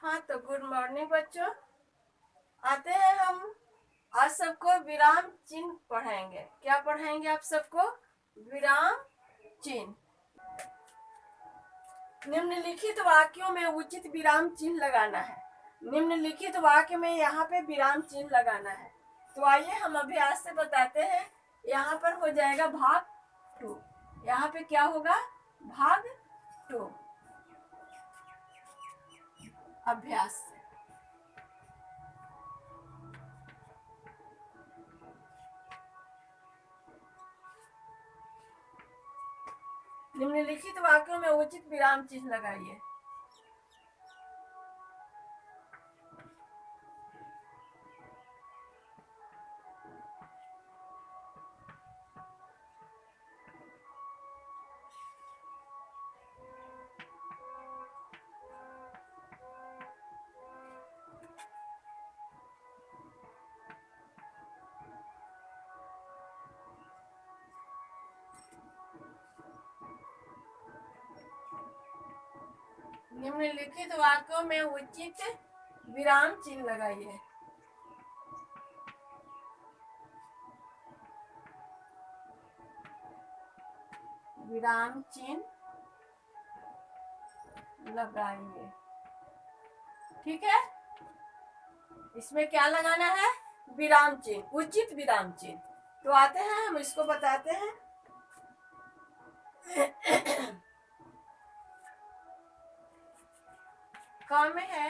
हाँ, तो good morning बच्चों। आते हैं हम आज सबको विराम चिन्ह पढ़ाएंगे। क्या पढ़ाएंगे आप सबको? विराम चिन्ह। निम्नलिखित वाक्यों में उचित विराम चिन्ह लगाना है। निम्नलिखित वाक्य में यहाँ पे विराम चिन्ह लगाना है। तो आइए हम अभ्यास से बताते हैं। यहाँ पर हो जाएगा भाग 2। यहाँ पे क्या होगा? भाग 2 अभ्यास से। निम्नलिखित वाक्यों में उचित विराम चिन्ह लगाइए। निम्नलिखित वाक्यों में उचित विराम चिन्ह लगाइए। विराम चिन्ह लगाइए। ठीक है, इसमें क्या लगाना है? विराम चिन्ह, उचित विराम चिन्ह। तो आते हैं हम इसको बताते हैं। काम में है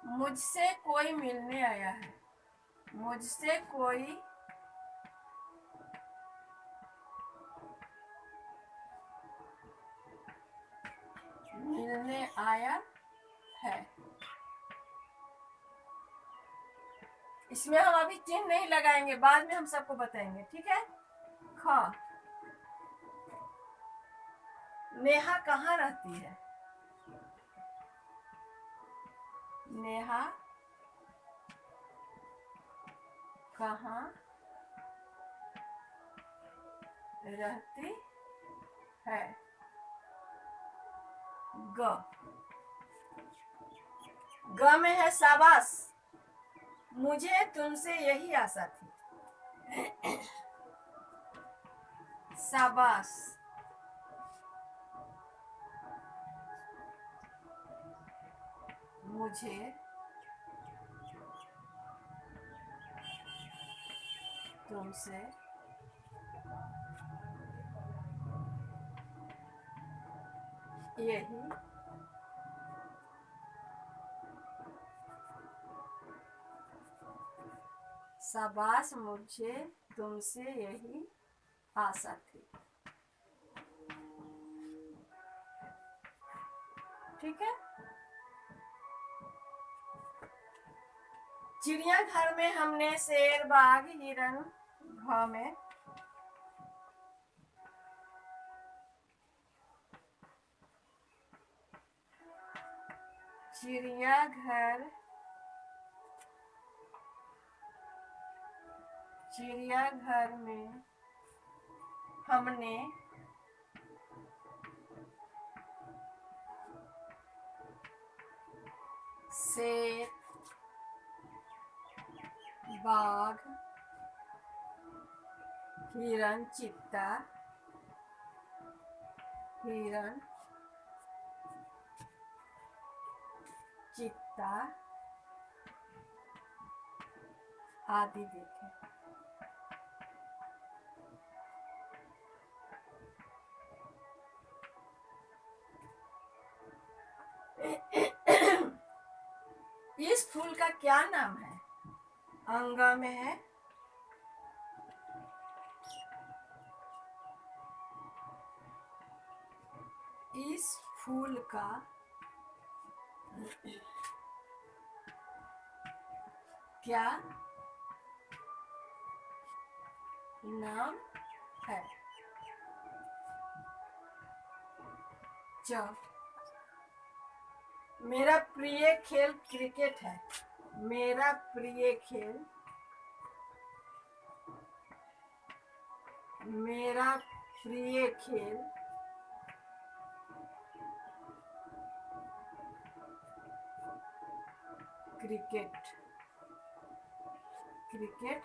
मुझसे कोई मिलने आया है। मुझसे कोई मिलने आया है। इसमें हम अभी चिन्ह नहीं लगाएंगे, बाद में हम सबको बताएंगे। ठीक है। ख, नेहा कहाँ रहती है? नेहा कहाँ रहती है? ग, ग में है शाबाश। मुझे तुमसे यही आशा थी। शाबाश। मुझे तुमसे यही शाबाश, मुझे तुमसे यही आशा थी। ठीक है। चिड़ियाघर में हमने शेर, बाघ, हिरन, घ में चिड़ियाघर में हमने शेर, बाघ, हिरन, चीता, आदि देखे। इस फूल का क्या नाम है? अंगा में है इस फूल का क्या नाम है? च, मेरा प्रिय खेल क्रिकेट है। मेरा प्रिय खेल क्रिकेट, क्रिकेट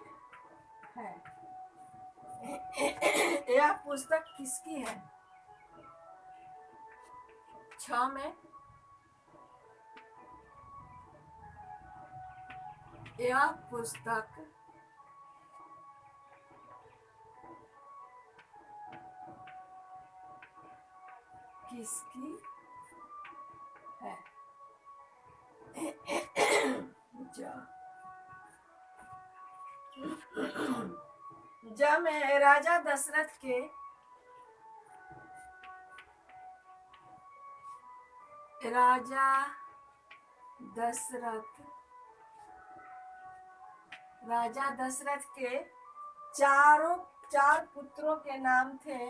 है। यह पुस्तक किसकी है? 6 में यह पुस्तक किसकी है? जब मैं राजा दशरथ के राजा दशरथ के चार पुत्रों के नाम थे।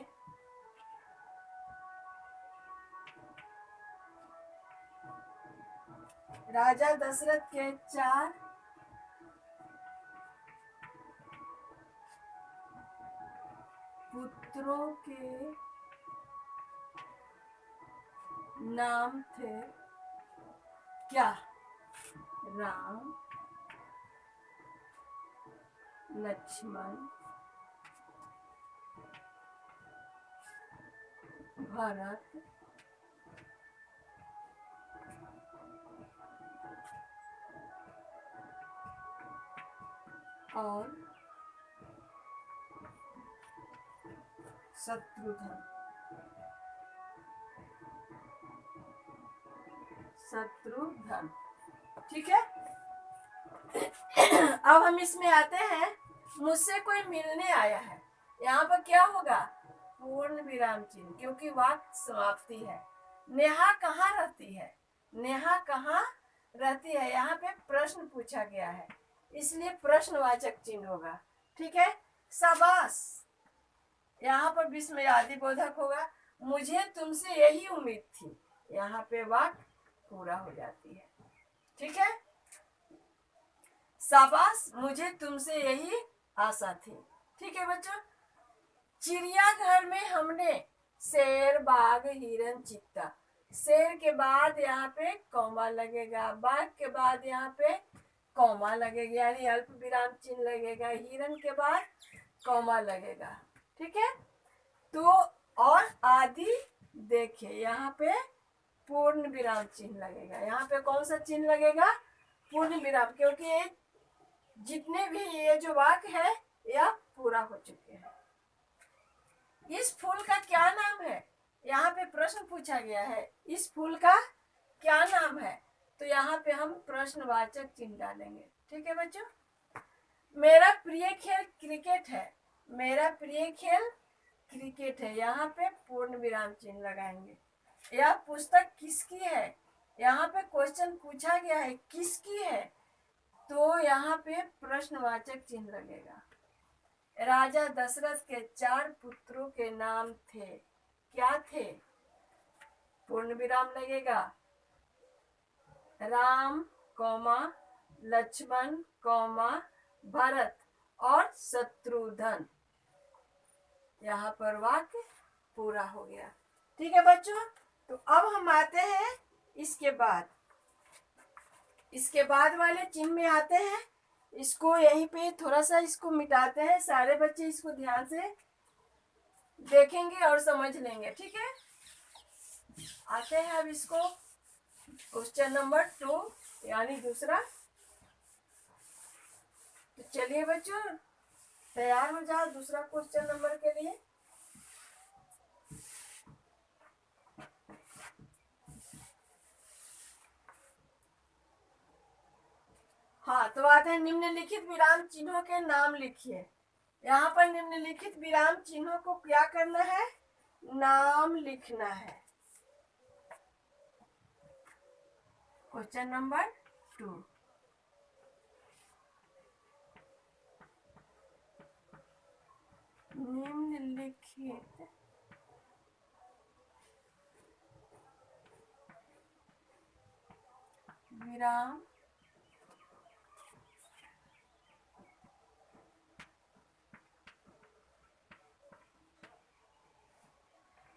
राजा दशरथ के 4 पुत्रों के नाम थे क्या? राम, लक्ष्मण, भरत और शत्रुघ्न। ठीक है। अब हम इसमें आते हैं, मुझसे कोई मिलने आया है। यहाँ पर क्या होगा? पूर्ण विराम चिन्ह, क्योंकि वाक्य समाप्ति है। नेहा कहाँ रहती है? नेहा कहाँ रहती है? यहाँ पे प्रश्न पूछा गया है, इसलिए प्रश्नवाचक चिन्ह होगा। ठीक है। शाबाश, यहाँ पर विस्मयादि बोधक होगा। मुझे तुमसे यही उम्मीद थी, यहाँ पे वाक्य पूरा हो जाती है। ठीक है। शाबाश, मुझे तुमसे यही आशा थी। ठीक है बच्चों। चिड़ियाघर में हमने शेर, बाघ, हिरन, चीता। शेर के बाद यहाँ पे कॉमा लगेगा, बाघ के बाद यहाँ पे कॉमा लगेगा, यानी अल्प विराम चिन्ह लगेगा, हिरन के बाद कॉमा लगेगा। ठीक है। तो और आदि देखिए, यहाँ पे पूर्ण विराम चिन्ह लगेगा। यहाँ पे कौन सा चिन्ह लगेगा? पूर्ण विराम, क्योंकि ये जितने भी ये जो वाक्य है यह पूरा हो चुके हैं। इस फूल का क्या नाम है? यहाँ पे प्रश्न पूछा गया है, इस फूल का क्या नाम है? तो यहाँ पे हम प्रश्नवाचक चिन्ह डालेंगे। ठीक है बच्चों। मेरा प्रिय खेल क्रिकेट है। मेरा प्रिय खेल क्रिकेट है, यहाँ पे पूर्ण विराम चिन्ह लगाएंगे। यह पुस्तक किसकी है? यहाँ पे क्वेश्चन पूछा गया है किसकी है, तो यहाँ पे प्रश्नवाचक चिन्ह लगेगा। राजा दशरथ के 4 पुत्रों के नाम थे, क्या थे? पूर्ण विराम लगेगा। राम, कौमा, लक्ष्मण, कौमा, भरत और शत्रुघ्न। यहाँ पर वाक्य पूरा हो गया। ठीक है बच्चों। तो अब हम आते हैं इसके बाद वाले चिन्ह में आते हैं। इसको यहीं पे थोड़ा सा इसको मिटाते हैं, सारे बच्चे इसको ध्यान से देखेंगे और समझ लेंगे। ठीक है। आते हैं अब इसको क्वेश्चन नंबर 2 यानी दूसरा। तो चलिए बच्चों तैयार हो जाओ दूसरा क्वेश्चन नंबर के लिए। हाँ, तो आते हैं निम्नलिखित विराम चिन्हों के नाम लिखिए। यहाँ पर निम्नलिखित विराम चिन्हों को क्या करना है? नाम लिखना है। Question number 2। निम्नलिखित विराम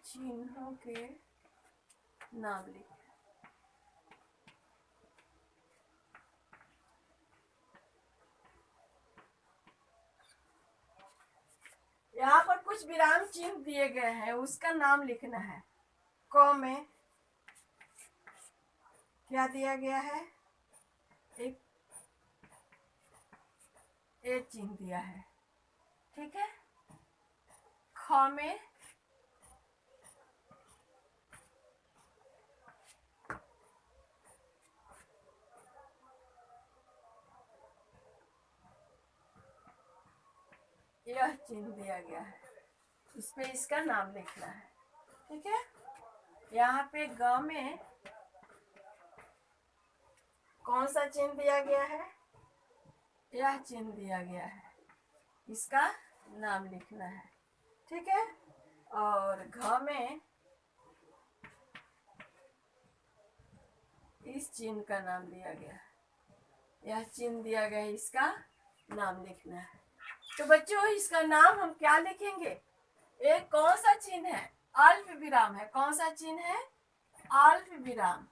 चिन्हों के नाम लिखें। कुछ विराम चिन्ह दिए गए हैं, उसका नाम लिखना है। क में क्या दिया गया है? एक ए चिन्ह दिया है, ठीक है। ख में यह चिन्ह दिया गया है, इस पे इसका नाम लिखना है, ठीक है। यहाँ पे ग में कौन सा चिन्ह दिया गया है? यह चिन्ह दिया गया है, इसका नाम लिखना है, ठीक है। और घ में इस चिन्ह का नाम दिया गया है, यह चिन्ह दिया गया है, इसका नाम लिखना है। तो बच्चों इसका नाम हम क्या लिखेंगे? एक कौन सा चिन्ह है? अल्प विराम है। कौन सा चिन्ह है? अल्प विराम,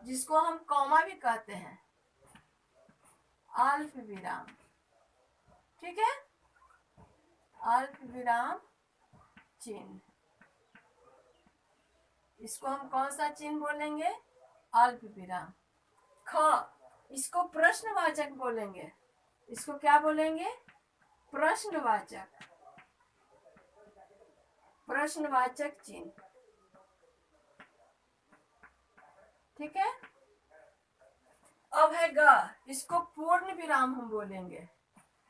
जिसको हम कॉमा भी कहते हैं, अल्प विराम, ठीक है। अल्प विराम चिन्ह, इसको हम कौन सा चिन्ह बोलेंगे? अल्प विराम। ख, इसको प्रश्नवाचक बोलेंगे, इसको क्या बोलेंगे? प्रश्नवाचक, प्रश्नवाचक चिन्ह, ठीक है। अब है ग, इसको पूर्ण विराम हम बोलेंगे,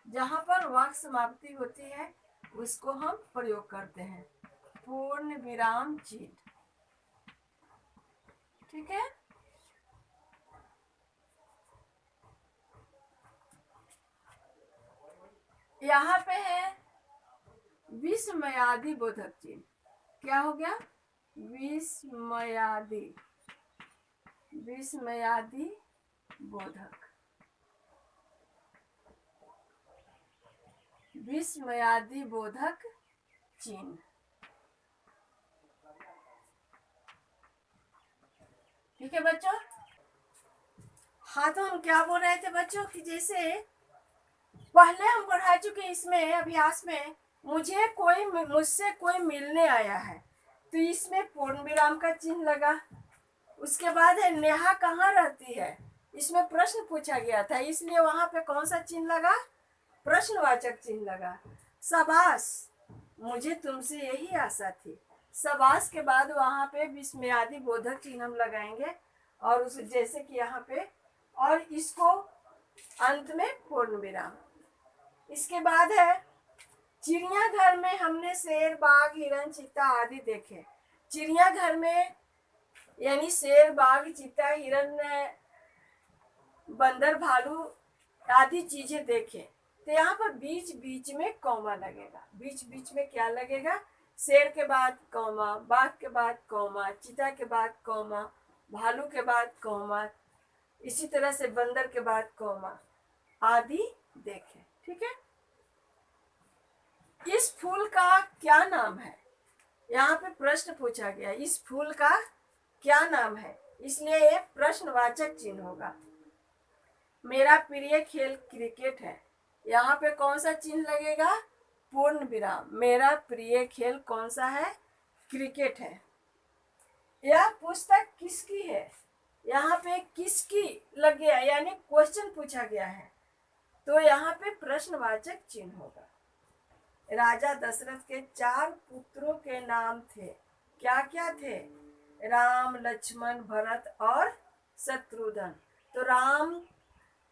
जहां पर वाक्य समाप्ति होती है उसको हम प्रयोग करते हैं, पूर्ण विराम चिन्ह, ठीक है। यहाँ पे है विस्मयादि बोधक चिन्ह। क्या हो गया? विस्मयादि, विस्मयादि बोधक, विस्मयादि बोधक चिन्ह, ठीक है बच्चों। हाँ, तो हम क्या बोल रहे थे बच्चों कि जैसे पहले हम पढ़ा चुके इसमें अभ्यास में, मुझसे कोई मिलने आया है, तो इसमें पूर्ण विराम का चिन्ह लगा। उसके बाद है नेहा कहाँ रहती है, इसमें प्रश्न पूछा गया था, इसलिए वहां पे कौन सा चिन्ह लगा? प्रश्नवाचक चिन्ह लगा। शाबाश, मुझे तुमसे यही आशा थी। शाबाश के बाद वहां पे विस्मयादि बोधक चिन्ह हम लगाएंगे, और उस जैसे कि यहाँ पे, और इसको अंत में पूर्ण विराम। इसके बाद है चिड़ियाघर में हमने शेर, बाघ, हिरन, चीता आदि देखे। चिड़ियाघर में यानी शेर, बाघ, चीता, हिरन, बंदर, भालू आदि चीजें देखे। तो यहाँ पर बीच बीच में कॉमा लगेगा। बीच बीच में क्या लगेगा? शेर के बाद कॉमा, बाघ के बाद कॉमा, चीता के बाद कॉमा, भालू के बाद कॉमा, इसी तरह से बंदर के बाद कॉमा आदि देखे, ठीक है। इस फूल का क्या नाम है? यहाँ पे प्रश्न पूछा गया, इस फूल का क्या नाम है, इसलिए ये प्रश्नवाचक चिन्ह होगा। मेरा प्रिय खेल क्रिकेट है, यहाँ पे कौन सा चिन्ह लगेगा? पूर्ण विराम। मेरा प्रिय खेल कौन सा है? क्रिकेट है। यह पुस्तक किसकी है? यहाँ पे किसकी लग गया, यानी क्वेश्चन पूछा गया है, तो यहाँ पे प्रश्नवाचक चिन्ह होगा। राजा दशरथ के 4 पुत्रों के नाम थे, क्या क्या थे? राम, लक्ष्मण, भरत और शत्रुघ्न। तो राम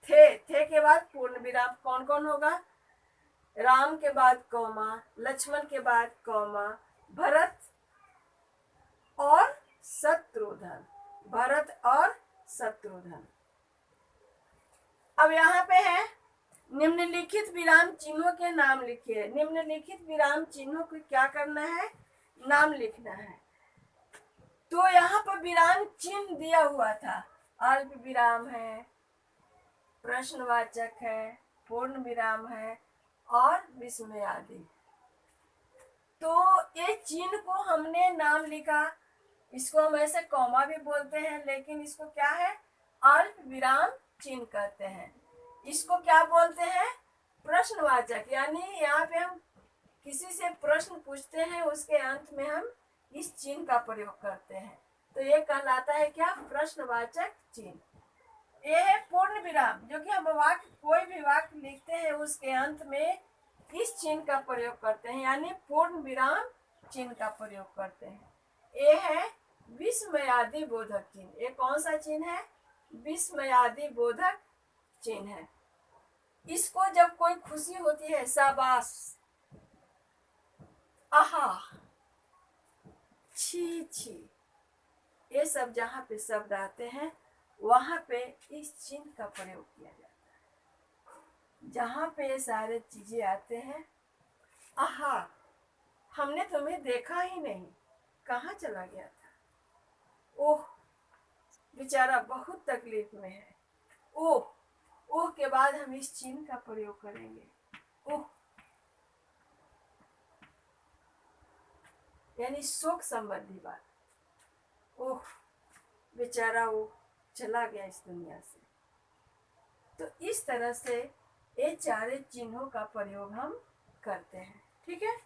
थे के बाद पूर्ण विराम कौन कौन होगा? राम के बाद कौमा, लक्ष्मण के बाद कौमा, भरत और शत्रुघ्न, भरत और शत्रुघ्न। अब यहाँ पे है निम्नलिखित विराम चिन्हों के नाम लिखिए। निम्नलिखित विराम चिन्हों को क्या करना है? नाम लिखना है। तो यहाँ पर विराम चिन्ह दिया हुआ था, अल्प विराम है, प्रश्नवाचक है, पूर्ण विराम है और विस्मयादि। तो ये चिन्ह को हमने नाम लिखा, इसको हम ऐसे कॉमा भी बोलते हैं, लेकिन इसको क्या है? अल्प विराम चिन्ह कहते हैं। इसको क्या बोलते हैं? प्रश्नवाचक। यानी यहाँ पे हम किसी से प्रश्न पूछते हैं उसके अंत में हम इस चिन्ह का प्रयोग करते हैं, तो ये कहलाता है क्या? प्रश्नवाचक चिन्ह। ये है पूर्ण विराम, जो कि हम वाक्य कोई भी वाक्य लिखते हैं उसके अंत में इस चिन्ह का प्रयोग करते हैं, यानी पूर्ण विराम चिन्ह का प्रयोग करते हैं। ये है विस्मयादि बोधक चिन्ह। ये कौन सा चिन्ह है? विस्मयादि बोधक चिन्ह है। इसको जब कोई खुशी होती है, शाबाश, आहा, छी छी, ये सब जहाँ पे शब्द आते हैं वहां पे इस चिन्ह का प्रयोग किया जाता है। जहाँ पे ये सारे चीजें आते हैं, आहा, हमने तुम्हें देखा ही नहीं, कहाँ चला गया था, ओह, बेचारा बहुत तकलीफ में है, ओह, ओह के बाद हम इस चिन्ह का प्रयोग करेंगे, ओह, यानी शोक संबंधी बात, ओह, बेचारा वो चला गया इस दुनिया से। तो इस तरह से ये चारे चिन्हों का प्रयोग हम करते हैं। ठीक है।